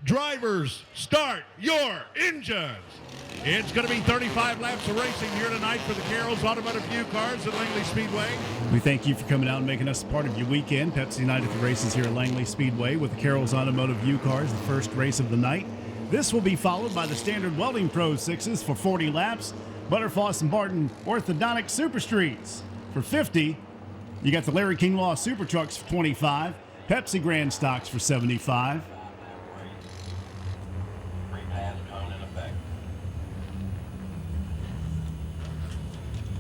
Drivers, start your engines. It's going to be 35 laps of racing here tonight for the Carroll's Automotive UCARs at Langley Speedway. We thank you for coming out and making us part of your weekend. Pepsi Night at the races here at Langley Speedway with the Carroll's Automotive UCARs, the first race of the night. This will be followed by the standard Welding Pro 6s for 40 laps, Butterfoss and Barton Orthodontic Super Streets for 50. You got the Larry King Law Super Trucks for 25, Pepsi Grand Stocks for 75.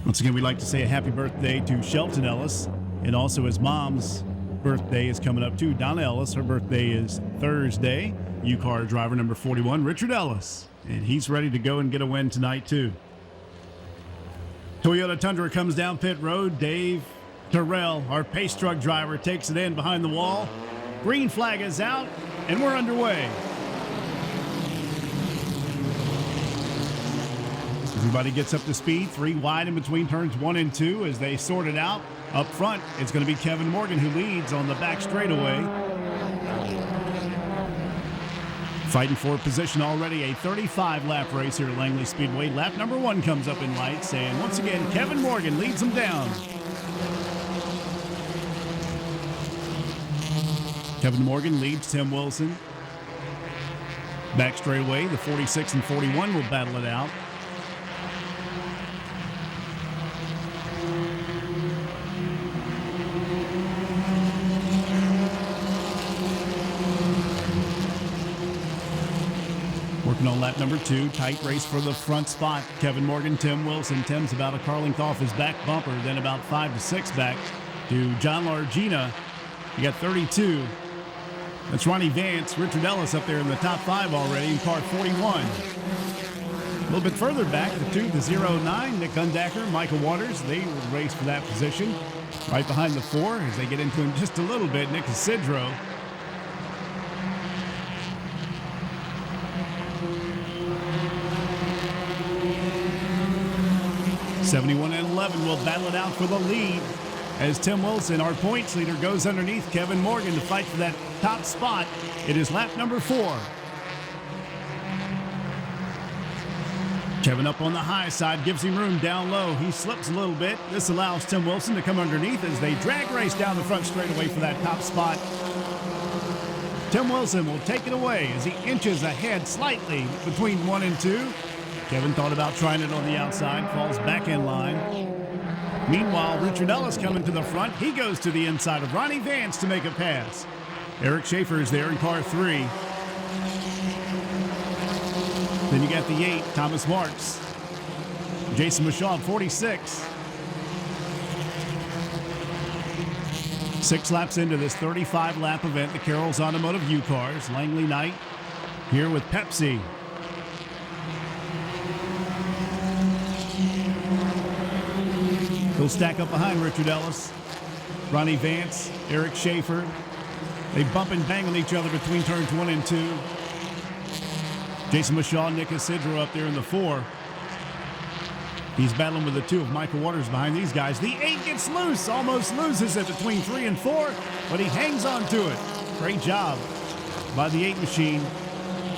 Once again, we'd like to say a happy birthday to Shelton Ellis, and also his mom's birthday is coming up too. Donna Ellis, her birthday is Thursday. UCAR driver number 41, Richard Ellis, and he's ready to go and get a win tonight too. Toyota Tundra comes down pit road. Dave Terrell, our pace truck driver, takes it in behind the wall. Green flag is out, and we're underway. Everybody gets up to speed, 3 wide in between turns 1 and 2 as they sort it out. Up front, it's going to be Kevin Morgan who leads on the back straightaway. Fighting for position already, a 35-lap race here at Langley Speedway. Lap number 1 comes up in lights, and once again, Kevin Morgan leads them down. Kevin Morgan leads Tim Wilson. Back straightaway, the 46 and 41 will battle it out. Working on lap number 2, tight race for the front spot. Kevin Morgan, Tim Wilson. Tim's about a car length off his back bumper, then about 5 to 6 back to John Largina. You got 32. That's Ronnie Vance, Richard Ellis up there in the top 5 already in car 41. A little bit further back, the 2, the 09, Nick Gundacker, Michael Waters. They will race for that position. Right behind the 4 as they get into him just a little bit, Nick Isidro. 71 and 11 will battle it out for the lead as Tim Wilson, our points leader, goes underneath Kevin Morgan to fight for that top spot. It is lap number 4. Kevin up on the high side, gives him room down low. He slips a little bit. This allows Tim Wilson to come underneath as they drag race down the front straightaway for that top spot. Tim Wilson will take it away as he inches ahead slightly between 1 and 2. Kevin thought about trying it on the outside, falls back in line. Meanwhile, Richard Ellis coming to the front. He goes to the inside of Ronnie Vance to make a pass. Eric Schaefer is there in car 3. Then you got the 8, Thomas Marks. Jason Mashaw, 46. 6 laps into this 35-lap event, the Carroll's Automotive UCARs, Langley night, here with Pepsi. He'll stack up behind Richard Ellis, Ronnie Vance, Eric Schaefer. They bump and bang on each other between turns 1 and 2. Jason Mashaw, Nick Isidro up there in the 4. He's battling with the 2 of Michael Waters behind these guys. The 8 gets loose, almost loses it between 3 and 4, but he hangs on to it. Great job by the 8 machine.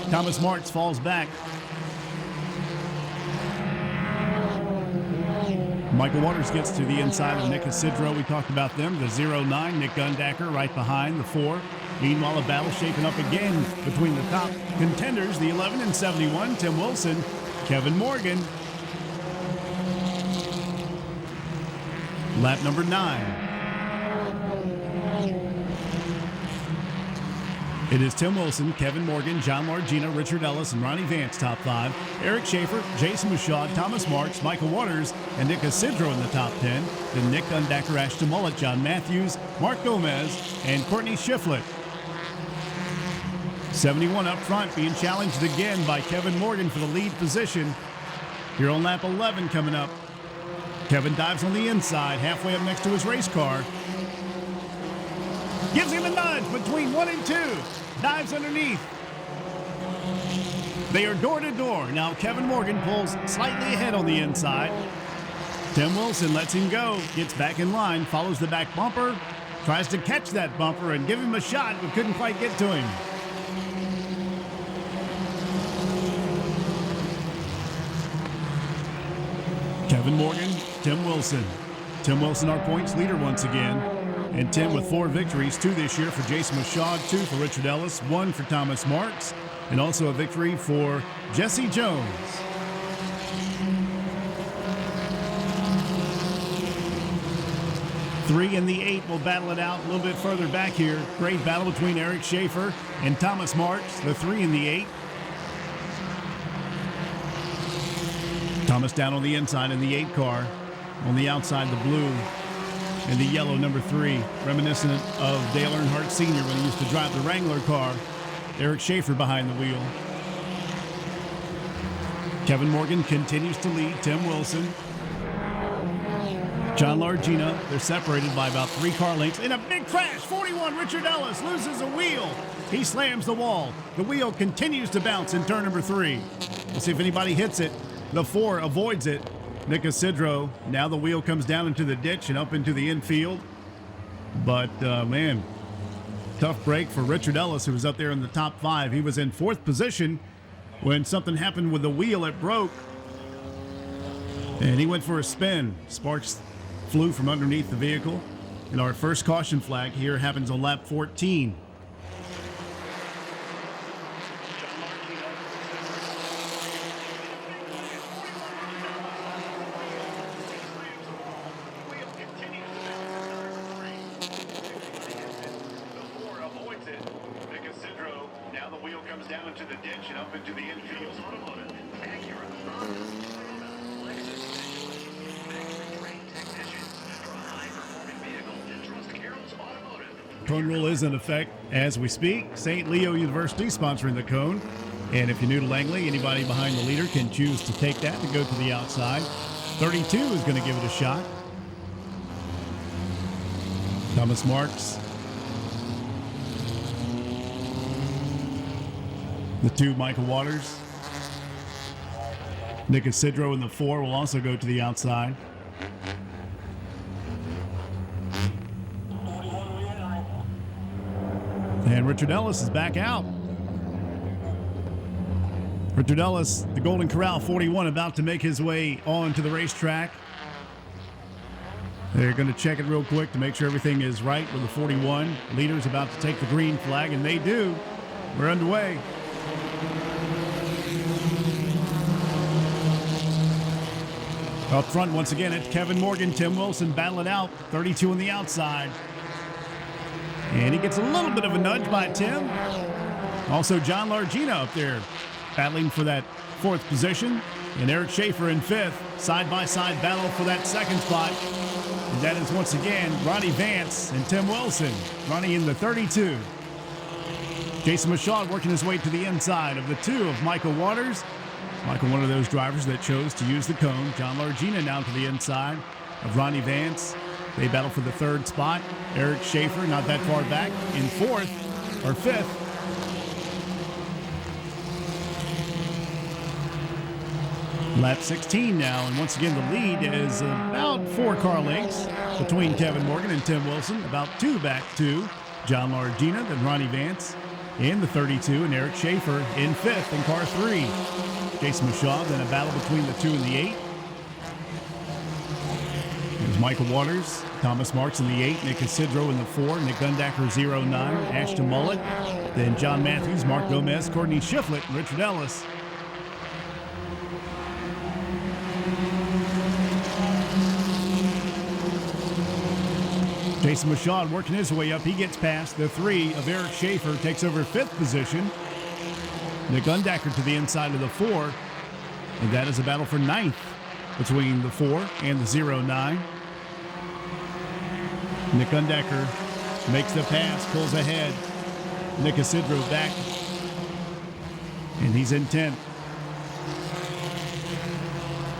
Thomas Marks falls back. Michael Waters gets to the inside of Nick Isidro. We talked about them. The 09, Nick Gundacker, right behind the 4. Meanwhile, a battle shaping up again between the top contenders, the 11 and 71, Tim Wilson, Kevin Morgan. Lap number 9. It is Tim Wilson, Kevin Morgan, John Largina, Richard Ellis, and Ronnie Vance, top 5. Eric Schaefer, Jason Mashaw, Thomas Marks, Michael Waters, and Nick Isidro in the top 10. Then Nick Gundacker, Ashton Mullet, John Matthews, Mark Gomez, and Courtney Shiflett. 71 up front, being challenged again by Kevin Morgan for the lead position. Here on lap 11 coming up. Kevin dives on the inside, halfway up next to his race car. Gives him a nudge between 1 and 2. Dives underneath. They are door to door. Now Kevin Morgan pulls slightly ahead on the inside. Tim Wilson lets him go, gets back in line, follows the back bumper, tries to catch that bumper and give him a shot, but couldn't quite get to him. Kevin Morgan, Tim Wilson. Tim Wilson, our points leader once again. And Tim with 4 victories, 2 this year for Jason Machad, 2 for Richard Ellis, 1 for Thomas Marks, and also a victory for Jesse Jones. Three and the 8 will battle it out a little bit further back here. Great battle between Eric Schaefer and Thomas Marks, the 3 and the 8. Thomas down on the inside in the 8 car. On the outside, the blue and the yellow number 3, reminiscent of Dale Earnhardt Sr. when he used to drive the Wrangler car. Eric Schaefer behind the wheel. Kevin Morgan continues to lead Tim Wilson. John Largina, they're separated by about 3 car lengths. In a big crash, 41, Richard Ellis loses a wheel. He slams the wall. The wheel continues to bounce in turn number 3. We'll see if anybody hits it. The 4 avoids it. Nick Isidro, now the wheel comes down into the ditch and up into the infield. But, man, tough break for Richard Ellis, who was up there in the top 5. He was in 4th position when something happened with the wheel. It broke. And he went for a spin. Sparks flew from underneath the vehicle. And our first caution flag here happens on lap 14. Now the wheel comes down into the ditch and up into the infield. Cone rule is in effect as we speak. St. Leo University sponsoring the cone. And if you're new to Langley, anybody behind the leader can choose to take that to go to the outside. 32 is going to give it a shot. Thomas Marks. The 2, Michael Waters. Nick Isidro in the 4 will also go to the outside. And Richard Ellis is back out. Richard Ellis, the Golden Corral 41, about to make his way on to the racetrack. They're going to check it real quick to make sure everything is right with the 41. Leader's about to take the green flag, and they do. We're underway. Up front, once again, it's Kevin Morgan, Tim Wilson battle it out. 32 on the outside. And he gets a little bit of a nudge by Tim. Also, John Largina up there battling for that 4th position. And Eric Schaefer in 5th. Side-by-side battle for that 2nd spot. And that is, once again, Ronnie Vance and Tim Wilson. Ronnie in the 32. Jason Machad working his way to the inside of the 2 of Michael Waters. Michael, one of those drivers that chose to use the cone. John Largina now to the inside of Ronnie Vance. They battle for the 3rd spot. Eric Schaefer, not that far back, in 4th or 5th. Lap 16 now, and once again the lead is about 4 car lengths between Kevin Morgan and Tim Wilson. About 2 back to John Largina, then Ronnie Vance in the 32, and Eric Schaefer in 5th in car 3. Jason Machad, then a battle between the 2 and the 8. There's Michael Waters, Thomas Marks in the 8, Nick Isidro in the 4, Nick Gundacker 09, Ashton Mullet, then John Matthews, Mark Gomez, Courtney Shiflett, and Richard Ellis. Jason Machad working his way up. He gets past the 3 of Eric Schaefer, takes over 5th position. Nick Gundacker to the inside of the 4, and that is a battle for 9th between the 4 and the 09. Nick Gundacker makes the pass, pulls ahead. Nick Isidro back, and he's in 10th.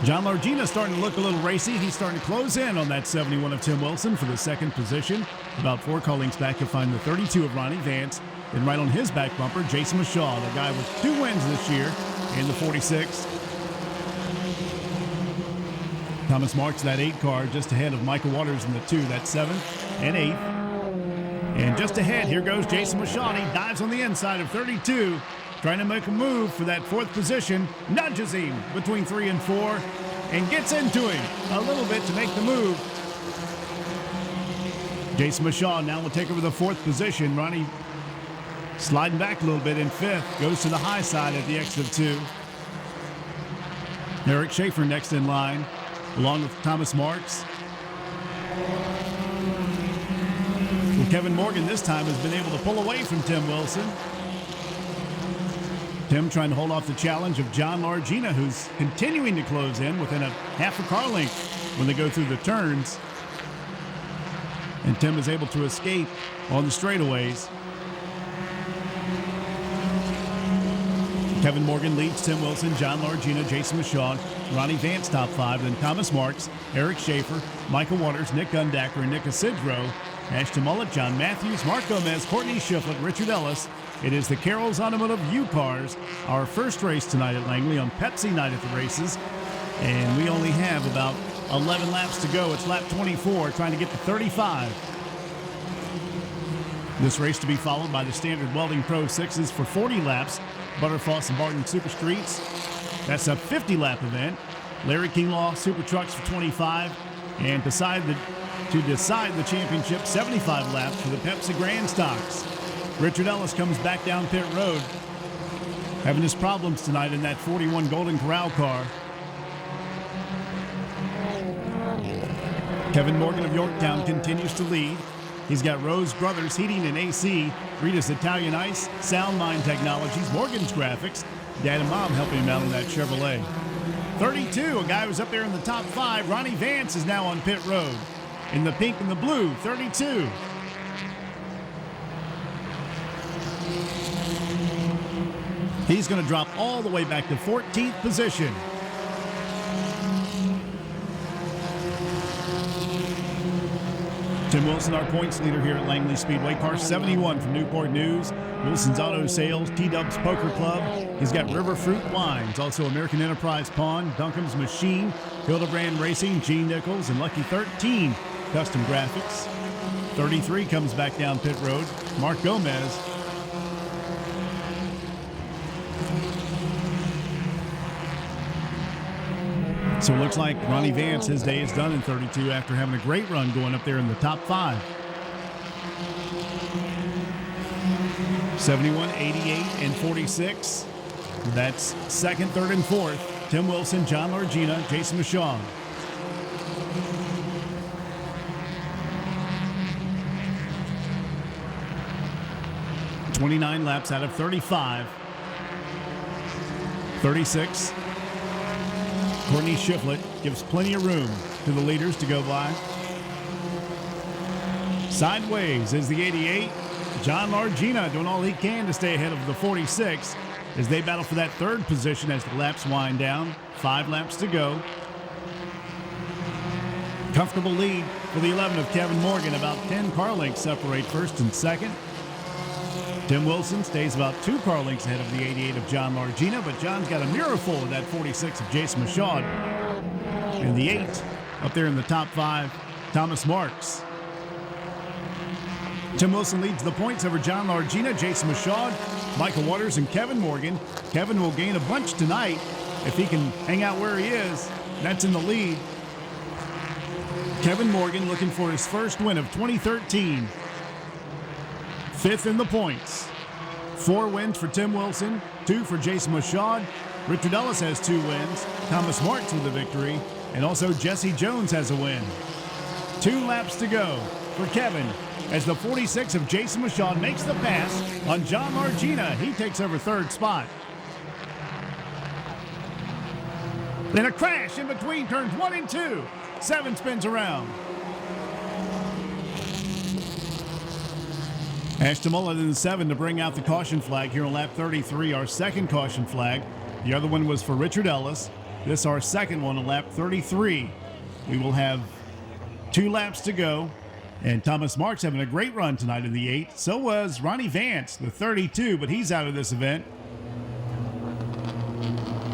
John Largina starting to look a little racy. He's starting to close in on that 71 of Tim Wilson for the 2nd position. About 4 car lengths back, you'll find the 32 of Ronnie Vance. And right on his back bumper, Jason Machad, a guy with 2 wins this year in the 46. Thomas Marks, that 8 car, just ahead of Michael Waters in the 2, that 7th and 8th. And just ahead, here goes Jason Machad. He dives on the inside of 32, trying to make a move for that 4th position. Nudges him between 3 and 4. and gets into him a little bit to make the move. Jason Mashaw now will take over the 4th position. Ronnie sliding back a little bit in 5th. Goes to the high side at the exit of 2. Eric Schaefer next in line, along with Thomas Marks. Well, Kevin Morgan this time has been able to pull away from Tim Wilson. Tim trying to hold off the challenge of John Largina, who's continuing to close in within a half a car length when they go through the turns. And Tim is able to escape on the straightaways. Kevin Morgan leads Tim Wilson, John Largina, Jason Mashaw, Ronnie Vance top 5, then Thomas Marks, Eric Schaefer, Michael Waters, Nick Gundacker, and Nick Isidro, Ashton Mullet, John Matthews, Mark Gomez, Courtney Shiflett, Richard Ellis. It is the Carroll's Automotive UCARs, our first race tonight at Langley on Pepsi night at the races. And we only have about 11 laps to go. It's lap 24, trying to get to 35. This race to be followed by the standard Welding Pro 6s for 40 laps. Butterfoss and Barton Super Streets. That's a 50-lap event. Larry Kinglaw Super Trucks for 25. And to decide the championship, 75 laps for the Pepsi Grand Stocks. Richard Ellis comes back down pit road, having his problems tonight in that 41 Golden Corral car. Kevin Morgan of Yorktown continues to lead. He's got Rose Brothers Heating and AC, Rita's Italian Ice, Soundmind Technologies, Morgan's Graphics, Dad and Mom helping him out in that Chevrolet. 32, a guy who's up there in the top 5, Ronnie Vance is now on pit road. In the pink and the blue, 32. He's going to drop all the way back to 14th position. Tim Wilson, our points leader here at Langley Speedway. Car 71 from Newport News. Wilson's Auto Sales, T-Dubs Poker Club. He's got River Fruit Wines, also American Enterprise Pawn, Duncan's Machine, Hildebrand Racing, Gene Nichols, and Lucky 13 Custom Graphics. 33 comes back down pit road, Mark Gomez. So it looks like Ronnie Vance, his day is done in 32 after having a great run going up there in the top 5. 71, 88, and 46. That's 2nd, 3rd, and 4th. Tim Wilson, John Largina, Jason Mashaw. "29 laps out of 35. 36. Courtney Shiflett gives plenty of room to the leaders to go by. Sideways is the 88. John Largina doing all he can to stay ahead of the 46 as they battle for that 3rd position as the laps wind down. 5 laps to go. Comfortable lead for the 11 of Kevin Morgan. About 10 car lengths separate 1st and 2nd. Tim Wilson stays about 2 car lengths ahead of the 88 of John Largina, but John's got a mirror full of that 46 of Jason Mashaw. And the 8 up there in the top 5, Thomas Marks. Tim Wilson leads the points over John Largina, Jason Mashaw, Michael Waters, and Kevin Morgan. Kevin will gain a bunch tonight if he can hang out where he is. That's in the lead. Kevin Morgan looking for his first win of 2013. 5th in the points. 4 wins for Tim Wilson, 2 for Jason Mashaw. Richard Ellis has 2 wins. Thomas Marks with the victory. And also Jesse Jones has a win. 2 laps to go for Kevin as the 46 of Jason Mashaw makes the pass on John Largina. He takes over 3rd spot. Then a crash in between turns 1 and 2. 7 spins around. Ashton Mullet in the 7 to bring out the caution flag here on lap 33, our 2nd caution flag. The other one was for Richard Ellis. This our 2nd one on lap 33. We will have 2 laps to go. And Thomas Marks having a great run tonight in the 8. So was Ronnie Vance, the 32, but he's out of this event.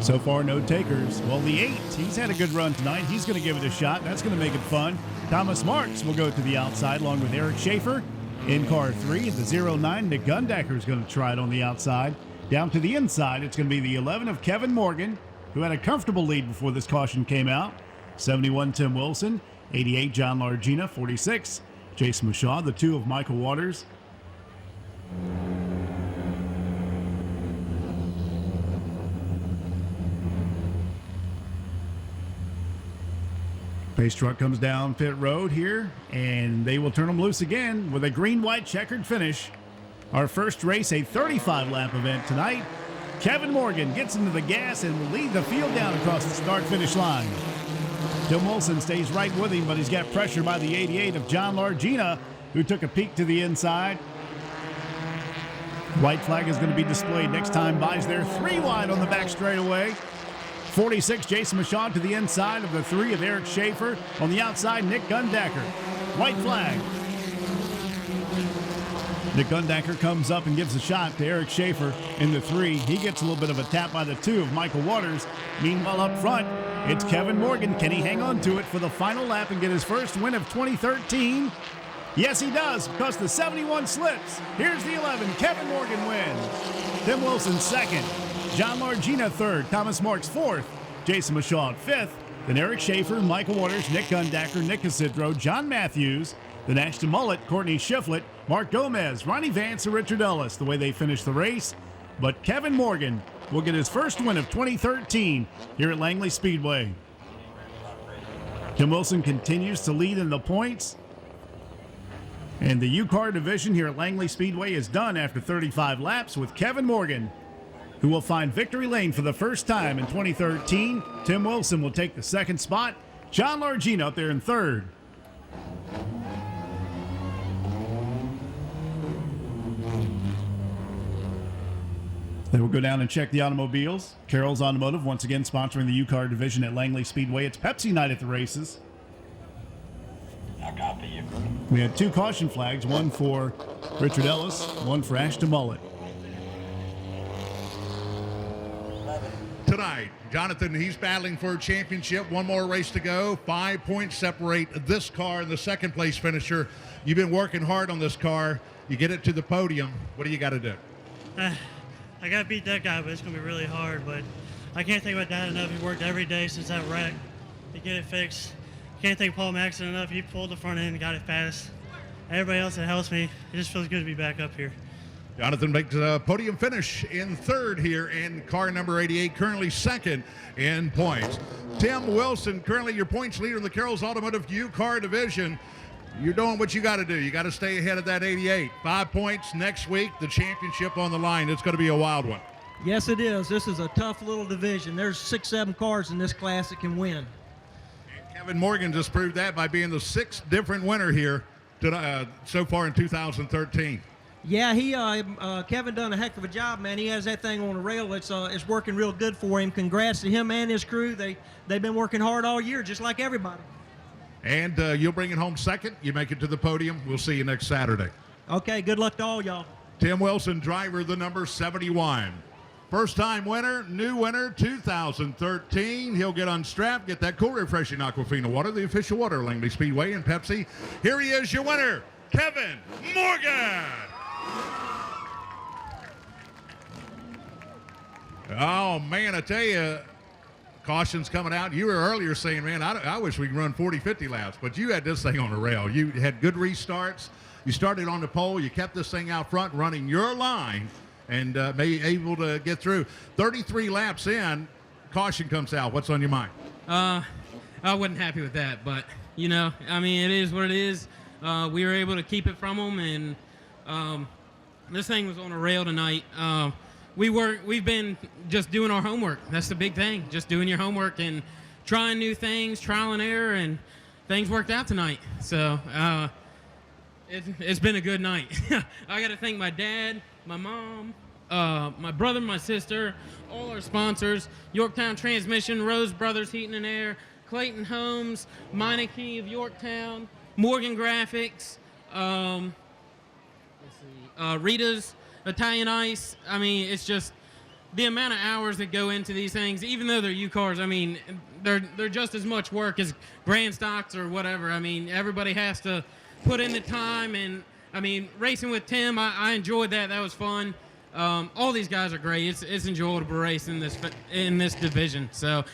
So far, no takers. Well, the 8, he's had a good run tonight. He's going to give it a shot. That's going to make it fun. Thomas Marks will go to the outside along with Eric Schaefer. In car 3, the 09, Nick Gundacker is going to try it on the outside. Down to the inside, it's going to be the 11 of Kevin Morgan, who had a comfortable lead before this caution came out. 71, Tim Wilson. 88, John Largina. 46, Jason Mashaw, the 2 of Michael Waters. Pace truck comes down pit road here, and they will turn them loose again with a green-white checkered finish. Our first race, a 35-lap event tonight. Kevin Morgan gets into the gas and will lead the field down across the start-finish line. Tim Wilson stays right with him, but he's got pressure by the 88 of John Largina, who took a peek to the inside. White flag is going to be displayed next time by's there. 3 wide on the back straightaway. 46, Jason Mashaw to the inside of the 3 of Eric Schaefer. On the outside, Nick Gundacker. White flag. Nick Gundacker comes up and gives a shot to Eric Schaefer in the 3. He gets a little bit of a tap by the 2 of Michael Waters. Meanwhile, up front, it's Kevin Morgan. Can he hang on to it for the final lap and get his first win of 2013? Yes, he does, because the 71 slips. Here's the 11. Kevin Morgan wins. Tim Wilson second. John Largina third. Thomas Marks fourth. Jason Mashaw 5th. Then Eric Schaefer, Michael Waters, Nick Gundacker, Nick Casidro, John Matthews, then Ashton Mullet, Courtney Shiflett, Mark Gomez, Ronnie Vance, and Richard Ellis, the way they finished the race. But Kevin Morgan will get his first win of 2013 here at Langley Speedway. Tim Wilson continues to lead in the points. And the UCAR division here at Langley Speedway is done after 35 laps with Kevin Morgan, who will find victory lane for the first time in 2013. Tim Wilson will take the second spot. John Largina up there in third. Then we'll go down and check the automobiles. Carroll's Automotive, once again sponsoring the UCAR division at Langley Speedway. It's Pepsi night at the races. I copy you. We had 2 caution flags, one for Richard Ellis, one for Ashton Mullet. Tonight, Jonathan, he's battling for a championship. One more race to go. 5 points separate this car and the second place finisher. You've been working hard on this car. You get it to the podium. What do you got to do? I got to beat that guy, but it's going to be really hard. But I can't think about that enough. He worked every day since that wreck to get it fixed. Can't thank Paul Maxon enough. He pulled the front end and got it fast. Everybody else that helps me, it just feels good to be back up here. Jonathan makes a podium finish in third here in car number 88, currently second in points. Tim Wilson, currently your points leader in the Carroll's Automotive UCAR division. You're doing what you got to do. You got to stay ahead of that 88. 5 points next week, the championship on the line. It's going to be a wild one. Yes, it is. This is a tough little division. There's 6, 7 cars in this class that can win. And Kevin Morgan just proved that by being the 6th different winner here so far in 2013. Yeah, Kevin done a heck of a job, man. He has that thing on the rail. It's working real good for him. Congrats to him and his crew. They've been working hard all year, just like everybody. And you'll bring it home second. You make it to the podium. We'll see you next Saturday. Okay, good luck to all y'all. Tim Wilson, driver, the number 71. First-time winner, new winner, 2013. He'll get unstrapped, get that cool, refreshing Aquafina water, the official water of Langley Speedway and Pepsi. Here he is, your winner, Kevin Morgan. Oh, man, I tell you, caution's coming out. You were earlier saying, man, I wish we could run 40, 50 laps, but you had this thing on the rail. You had good restarts. You started on the pole. You kept this thing out front running your line and able to get through. 33 laps in, caution comes out. What's on your mind? I wasn't happy with that, but, you know, I mean, it is what it is. We were able to keep it from them, and this thing was on a rail tonight. We've been just doing our homework. That's the big thing, just doing your homework and trying new things, trial and error, and things worked out tonight. So it's been a good night. I got to thank my dad, my mom, my brother, my sister, all our sponsors, Yorktown Transmission, Rose Brothers Heating and Air, Clayton Homes, Meineke of Yorktown, Morgan Graphics, Rita's Italian Ice. I mean, it's just the amount of hours that go into these things, even though they're UCARs, I mean, they're just as much work as Grand Stocks or whatever. I mean, everybody has to put in the time, and I mean, racing with Tim, I enjoyed that. That was fun. All these guys are great. It's enjoyable to race in this division. So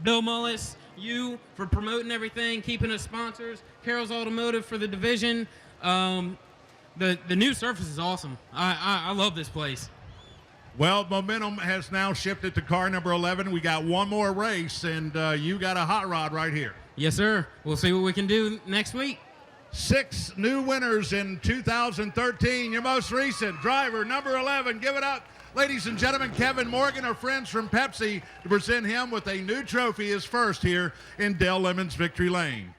Bill Mullis, you for promoting everything, keeping us sponsors. Carroll's Automotive for the division. The new surface is awesome. I love this place. Well, momentum has now shifted to car number 11. We got one more race, and you got a hot rod right here. Yes, sir. We'll see what we can do next week. 6 new winners in 2013. Your most recent driver, number 11. Give it up, ladies and gentlemen. Kevin Morgan, our friends from Pepsi, to present him with a new trophy, his first here in Dale Lemon's Victory Lane.